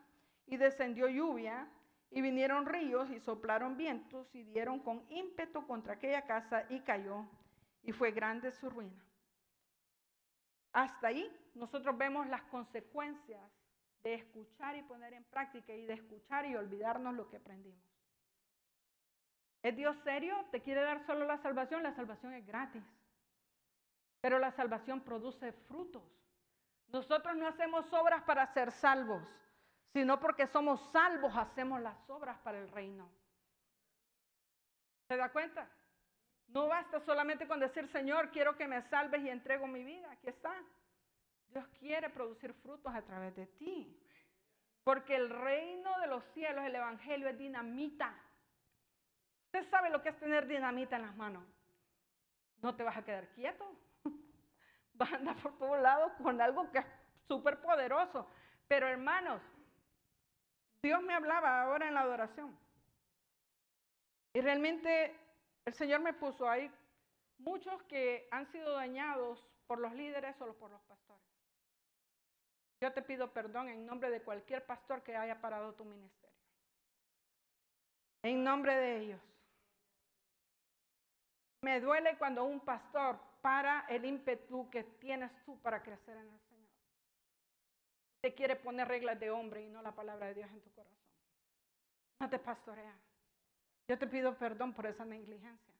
y descendió lluvia y vinieron ríos y soplaron vientos y dieron con ímpetu contra aquella casa y cayó y fue grande su ruina. Hasta ahí nosotros vemos las consecuencias de escuchar y poner en práctica y de escuchar y olvidarnos lo que aprendimos. ¿Es Dios serio? ¿Te quiere dar solo la salvación? La salvación es gratis. Pero la salvación produce frutos. Nosotros no hacemos obras para ser salvos, sino porque somos salvos hacemos las obras para el reino. ¿Se da cuenta? No basta solamente con decir, Señor, quiero que me salves y entrego mi vida. Aquí está. Dios quiere producir frutos a través de ti. Porque el reino de los cielos, el evangelio es dinamita. Usted sabe lo que es tener dinamita en las manos. No te vas a quedar quieto. Vas a andar por todos lados con algo que es súper poderoso. Pero hermanos, Dios me hablaba ahora en la adoración. Y realmente el Señor me puso ahí muchos que han sido dañados por los líderes o por los pastores. Yo te pido perdón en nombre de cualquier pastor que haya parado tu ministerio. En nombre de ellos. Me duele cuando un pastor para el ímpetu que tienes tú para crecer en el Señor. Te quiere poner reglas de hombre y no la palabra de Dios en tu corazón. No te pastorea. Yo te pido perdón por esa negligencia.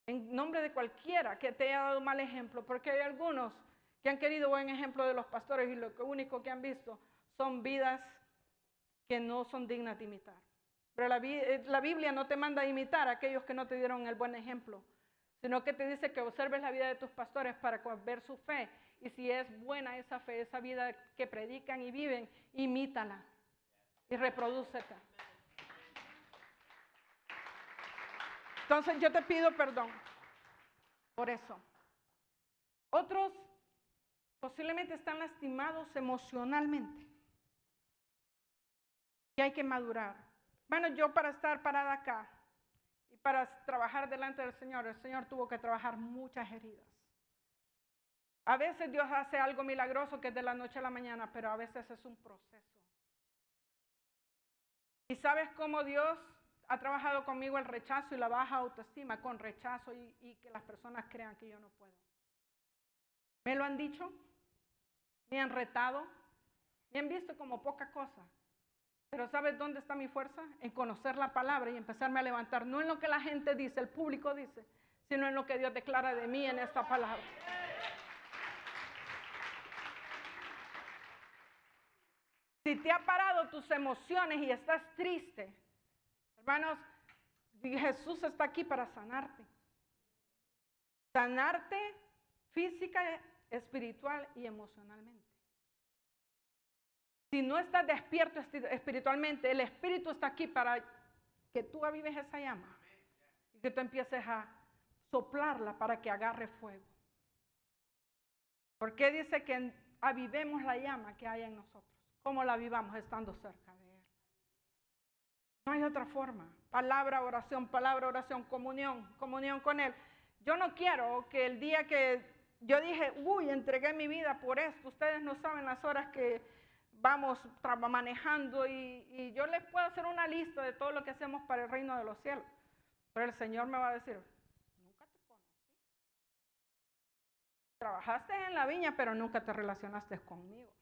En nombre de cualquiera que te haya dado mal ejemplo, porque hay algunos que han querido buen ejemplo de los pastores y lo único que han visto son vidas que no son dignas de imitar. Pero la Biblia no te manda a imitar a aquellos que no te dieron el buen ejemplo, sino que te dice que observes la vida de tus pastores para ver su fe. Y si es buena esa fe, esa vida que predican y viven, imítala y reprodúcete. Entonces yo te pido perdón por eso. Otros posiblemente están lastimados emocionalmente y hay que madurar. Bueno, yo para estar parada acá y para trabajar delante del Señor, el Señor tuvo que trabajar muchas heridas. A veces Dios hace algo milagroso que es de la noche a la mañana, pero a veces es un proceso. ¿Y sabes cómo Dios ha trabajado conmigo el rechazo y la baja autoestima con rechazo y que las personas crean que yo no puedo? Me lo han dicho, me han retado, me han visto como poca cosa. Pero ¿sabes dónde está mi fuerza? En conocer la palabra y empezarme a levantar, no en lo que la gente dice, el público dice, sino en lo que Dios declara de mí en esta palabra. Si te ha parado tus emociones y estás triste, hermanos, Jesús está aquí para sanarte. Sanarte física, espiritual y emocionalmente. Si no estás despierto espiritualmente, el Espíritu está aquí para que tú avives esa llama y que tú empieces a soplarla para que agarre fuego. Porque dice que avivemos la llama que hay en nosotros. ¿Cómo la avivamos? Estando cerca de Él. No hay otra forma. Palabra, oración, comunión con Él. Yo no quiero que el día que yo dije, entregué mi vida por esto, ustedes no saben las horas que vamos manejando y yo les puedo hacer una lista de todo lo que hacemos para el reino de los cielos. Pero el Señor me va a decir, nunca te conocí. Trabajaste en la viña, pero nunca te relacionaste conmigo.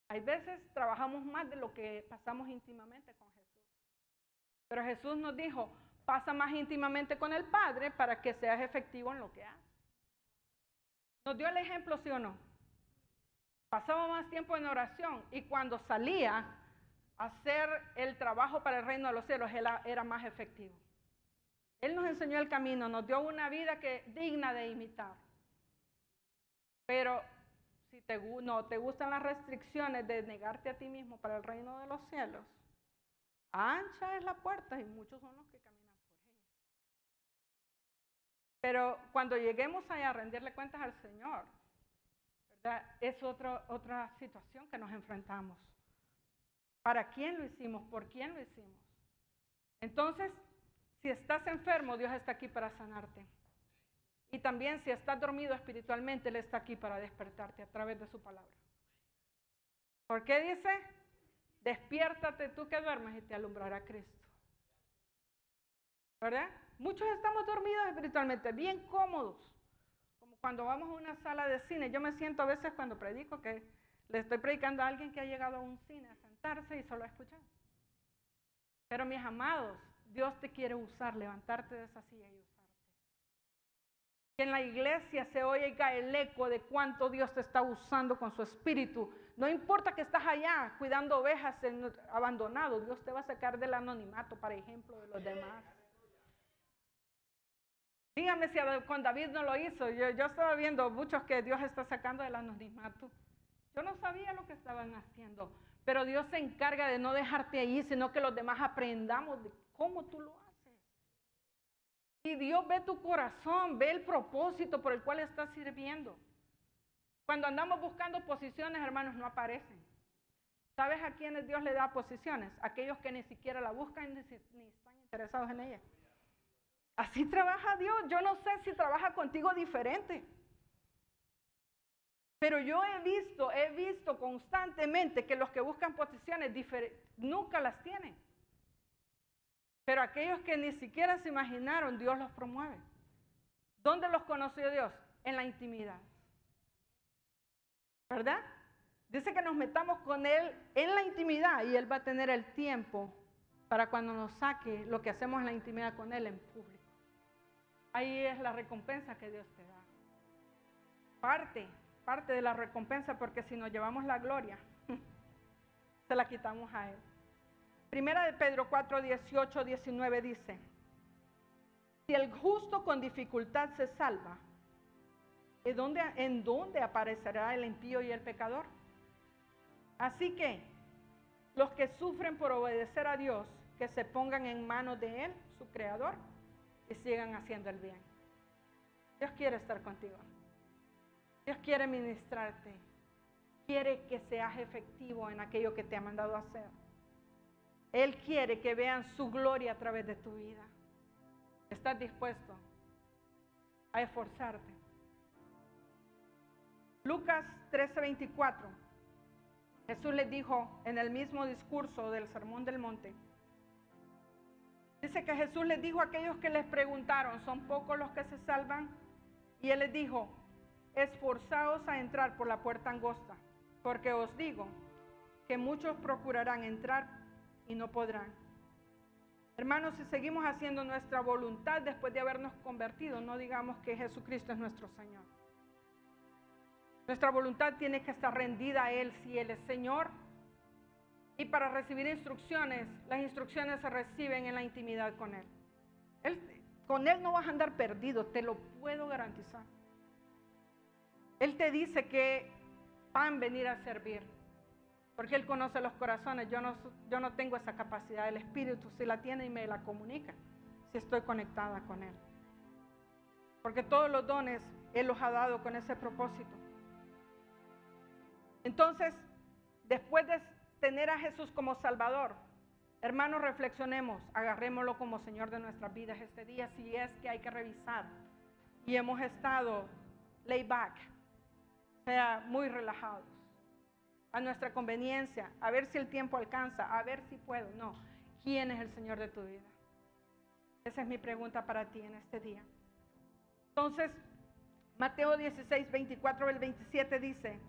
Hay veces trabajamos más de lo que pasamos íntimamente con Jesús. Pero Jesús nos dijo, pasa más íntimamente con el Padre para que seas efectivo en lo que haces. ¿Nos dio el ejemplo, sí o no? Pasaba más tiempo en oración y cuando salía hacer el trabajo para el reino de los cielos era más efectivo. Él nos enseñó el camino, nos dio una vida digna de imitar. Pero si no te gustan las restricciones de negarte a ti mismo para el reino de los cielos, ancha es la puerta y muchos son los que caminan por ella. Pero cuando lleguemos allá a rendirle cuentas al Señor, ¿verdad? Es otra situación que nos enfrentamos. ¿Para quién lo hicimos? ¿Por quién lo hicimos? Entonces, si estás enfermo, Dios está aquí para sanarte. Y también si estás dormido espiritualmente, Él está aquí para despertarte a través de su palabra. ¿Por qué dice? Despiértate tú que duermes y te alumbrará Cristo. ¿Verdad? Muchos estamos dormidos espiritualmente, bien cómodos. Como cuando vamos a una sala de cine. Yo me siento a veces cuando predico que le estoy predicando a alguien que ha llegado a un cine a sentarse y solo a escuchar. Pero mis amados, Dios te quiere usar, levantarte de esa silla y usarte. Que en la iglesia se oiga el eco de cuánto Dios te está usando con su espíritu. No importa que estás allá cuidando ovejas abandonados, Dios te va a sacar del anonimato, para ejemplo, de los demás. Dígame si con David no lo hizo. Yo estaba viendo muchos que Dios está sacando del anonimato. Yo no sabía lo que estaban haciendo, pero Dios se encarga de no dejarte ahí, sino que los demás aprendamos de cómo tú lo haces. Y Dios ve tu corazón, ve el propósito por el cual estás sirviendo. Cuando andamos buscando posiciones, hermanos, no aparecen. ¿Sabes a quiénes Dios le da posiciones? Aquellos que ni siquiera la buscan ni están interesados en ella. Así trabaja Dios. Yo no sé si trabaja contigo diferente. Pero yo he visto constantemente que los que buscan posiciones nunca las tienen. Pero aquellos que ni siquiera se imaginaron, Dios los promueve. ¿Dónde los conoció Dios? En la intimidad. ¿Verdad? Dice que nos metamos con Él en la intimidad y Él va a tener el tiempo para cuando nos saque lo que hacemos en la intimidad con Él en público. Ahí es la recompensa que Dios te da. Parte de la recompensa, porque si nos llevamos la gloria, se la quitamos a Él. Primera de Pedro 4, 18, 19 dice: si el justo con dificultad se salva, ¿en dónde aparecerá el impío y el pecador? Así que los que sufren por obedecer a Dios, que se pongan en manos de Él, su Creador, y sigan haciendo el bien. Dios quiere estar contigo. Dios quiere ministrarte. Quiere que seas efectivo en aquello que te ha mandado a hacer. Él quiere que vean su gloria a través de tu vida. ¿Estás dispuesto a esforzarte? Lucas 13:24. Jesús les dijo en el mismo discurso del Sermón del Monte. Dice que Jesús les dijo a aquellos que les preguntaron: ¿son pocos los que se salvan? Y Él les dijo: esforzaos a entrar por la puerta angosta, porque os digo que muchos procurarán entrar y no podrán. Hermanos, si seguimos haciendo nuestra voluntad después de habernos convertido, no digamos que Jesucristo es nuestro Señor. Nuestra voluntad tiene que estar rendida a Él si Él es Señor. Y para recibir instrucciones, las instrucciones se reciben en la intimidad con Él. Con Él no vas a andar perdido, te lo puedo garantizar. Él te dice que van a venir a servir, porque Él conoce los corazones. Yo no tengo esa capacidad. El Espíritu sí la tiene y me la comunica si estoy conectada con Él. Porque todos los dones Él los ha dado con ese propósito. Entonces, después de tener a Jesús como Salvador, hermanos, reflexionemos, agarrémoslo como Señor de nuestras vidas este día, si es que hay que revisar y hemos estado laid back, o sea, muy relajados, a nuestra conveniencia, a ver si el tiempo alcanza, a ver si puedo. No, ¿quién es el Señor de tu vida? Esa es mi pregunta para ti en este día. Entonces, Mateo 16, 24 al 27 dice: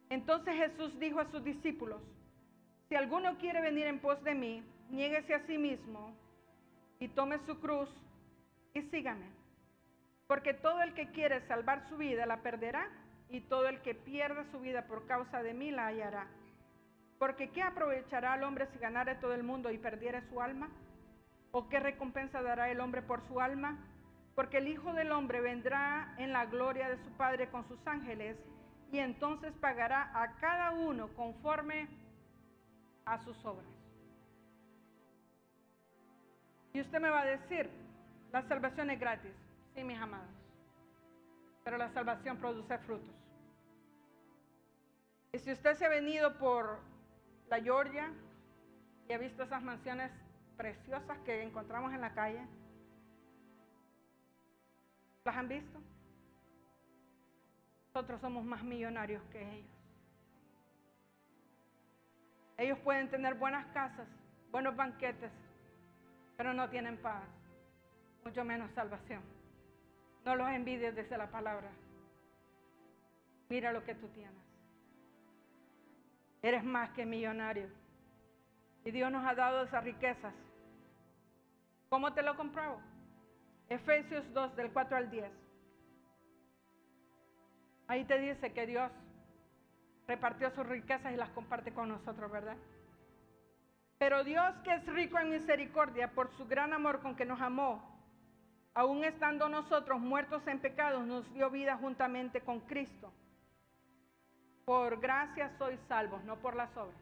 entonces Jesús dijo a sus discípulos: si alguno quiere venir en pos de mí, niéguese a sí mismo y tome su cruz y sígame. Porque todo el que quiere salvar su vida la perderá, y todo el que pierda su vida por causa de mí la hallará. Porque ¿qué aprovechará al hombre si ganare todo el mundo y perdiere su alma? ¿O qué recompensa dará el hombre por su alma? Porque el Hijo del Hombre vendrá en la gloria de su Padre con sus ángeles, y entonces pagará a cada uno conforme a sus obras. Y usted me va a decir, la salvación es gratis. Sí, mis amados. Pero la salvación produce frutos. Y si usted se ha venido por la Georgia y ha visto esas mansiones preciosas que encontramos en la calle, ¿las han visto? Nosotros somos más millonarios que ellos. Ellos pueden tener buenas casas, buenos banquetes, pero no tienen paz, mucho menos salvación. No los envidies desde la palabra. Mira lo que tú tienes. Eres más que millonario. Y Dios nos ha dado esas riquezas. ¿Cómo te lo compruebo? Efesios 2, del 4 al 10. Ahí te dice que Dios repartió sus riquezas y las comparte con nosotros, ¿verdad? Pero Dios, que es rico en misericordia, por su gran amor con que nos amó, aun estando nosotros muertos en pecados, nos dio vida juntamente con Cristo. Por gracia sois salvos, no por las obras.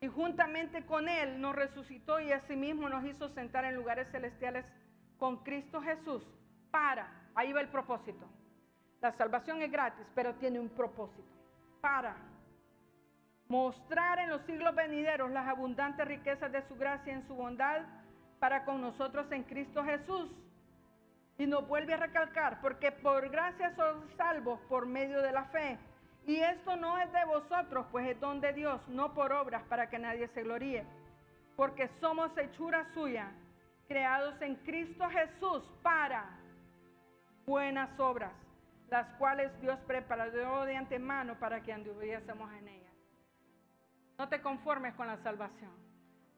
Y juntamente con Él nos resucitó y asimismo nos hizo sentar en lugares celestiales con Cristo Jesús ahí va el propósito. La salvación es gratis, pero tiene un propósito. Para mostrar en los siglos venideros las abundantes riquezas de su gracia en su bondad para con nosotros en Cristo Jesús. Y nos vuelve a recalcar, porque por gracia sois salvos por medio de la fe. Y esto no es de vosotros, pues es don de Dios, no por obras para que nadie se gloríe. Porque somos hechura suya, creados en Cristo Jesús para buenas obras, las cuales Dios preparó de antemano para que anduviésemos en ellas. No te conformes con la salvación.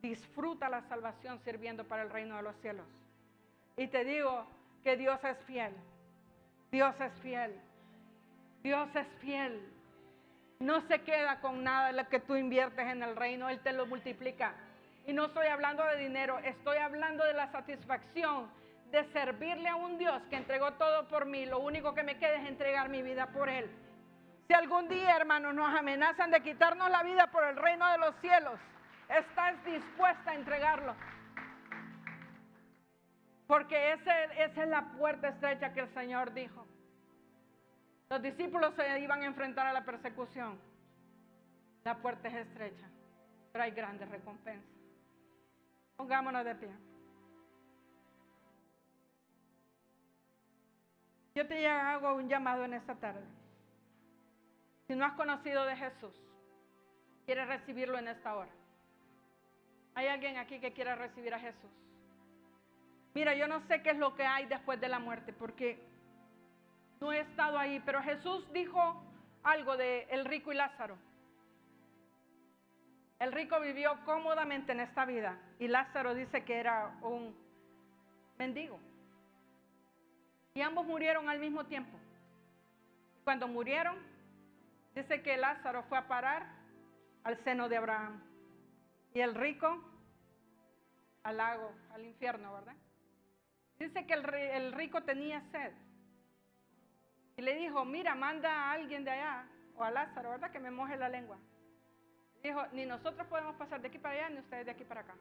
Disfruta la salvación sirviendo para el reino de los cielos. Y te digo que Dios es fiel. Dios es fiel. Dios es fiel. No se queda con nada de lo que tú inviertes en el reino. Él te lo multiplica. Y no estoy hablando de dinero. Estoy hablando de la satisfacción de servirle a un Dios que entregó todo por mí. Lo único que me queda es entregar mi vida por Él. Si algún día, hermanos, nos amenazan de quitarnos la vida por el reino de los cielos, ¿estás dispuesta a entregarlo? Porque esa es la puerta estrecha que el Señor dijo. Los discípulos se iban a enfrentar a la persecución. La puerta es estrecha, pero hay grandes recompensas. Pongámonos de pie. Yo te hago un llamado en esta tarde. Si no has conocido de Jesús, quieres recibirlo en esta hora. ¿Hay alguien aquí que quiera recibir a Jesús? Mira, yo no sé qué es lo que hay después de la muerte, porque no he estado ahí, pero Jesús dijo algo de el rico y Lázaro. El rico vivió cómodamente en esta vida y Lázaro dice que era un mendigo. Y ambos murieron al mismo tiempo. Cuando murieron, dice que Lázaro fue a parar al seno de Abraham y el rico al lago, al infierno, ¿verdad? Dice que el rico tenía sed y le dijo, mira, manda a alguien de allá, o a Lázaro, ¿verdad? Que me moje la lengua. Dijo, ni nosotros podemos pasar de aquí para allá, ni ustedes de aquí para acá.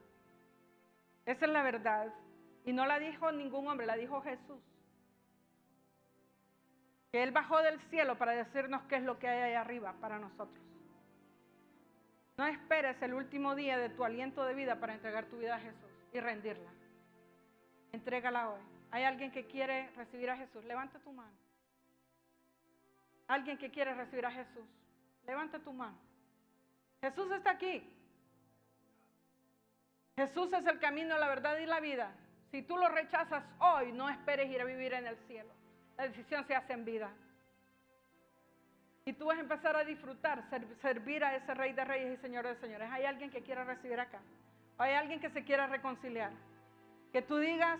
Esa es la verdad. Y no la dijo ningún hombre, la dijo Jesús. Que Él bajó del cielo para decirnos qué es lo que hay allá arriba para nosotros. No esperes el último día de tu aliento de vida para entregar tu vida a Jesús y rendirla. Entrégala hoy. ¿Hay alguien que quiere recibir a Jesús? Levanta tu mano. ¿Alguien que quiere recibir a Jesús? Levanta tu mano. Jesús está aquí. Jesús es el camino, la verdad y la vida. Si tú lo rechazas hoy, no esperes ir a vivir en el cielo. La decisión se hace en vida. Y tú vas a empezar a disfrutar, servir a ese Rey de Reyes y Señor de Señores. ¿Hay alguien que quiera recibir acá? ¿Hay alguien que se quiera reconciliar? Que tú digas,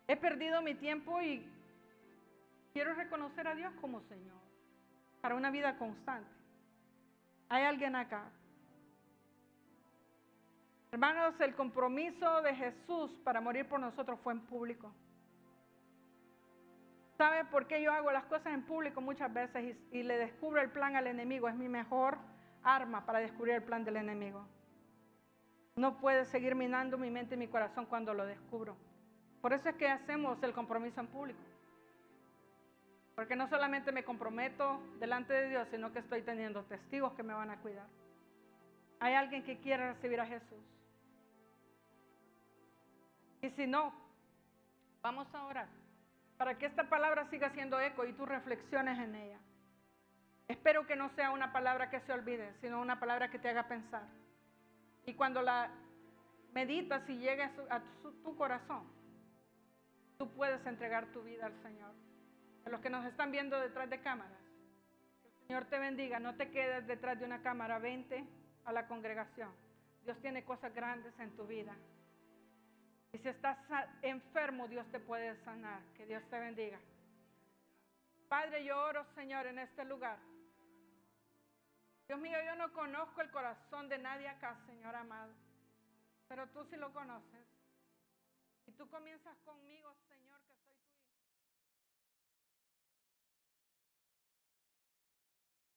he perdido mi tiempo y quiero reconocer a Dios como Señor para una vida constante. ¿Hay alguien acá? Hermanos, el compromiso de Jesús para morir por nosotros fue en público. ¿Sabe por qué yo hago las cosas en público muchas veces y le descubro el plan al enemigo? Es mi mejor arma para descubrir el plan del enemigo. No puede seguir minando mi mente y mi corazón cuando lo descubro. Por eso es que hacemos el compromiso en público. Porque no solamente me comprometo delante de Dios, sino que estoy teniendo testigos que me van a cuidar. ¿Hay alguien que quiera recibir a Jesús? Y si no, vamos a orar para que esta palabra siga siendo eco y tú reflexiones en ella. Espero que no sea una palabra que se olvide, sino una palabra que te haga pensar. Y cuando la meditas y llegue a tu corazón, tú puedes entregar tu vida al Señor. A los que nos están viendo detrás de cámaras, que el Señor te bendiga. No te quedes detrás de una cámara, vente a la congregación. Dios tiene cosas grandes en tu vida. Y si estás enfermo, Dios te puede sanar. Que Dios te bendiga. Padre, yo oro, Señor, en este lugar. Dios mío, yo no conozco el corazón de nadie acá, Señor amado. Pero tú sí lo conoces. Y tú comienzas conmigo, Señor, que soy tu hijo.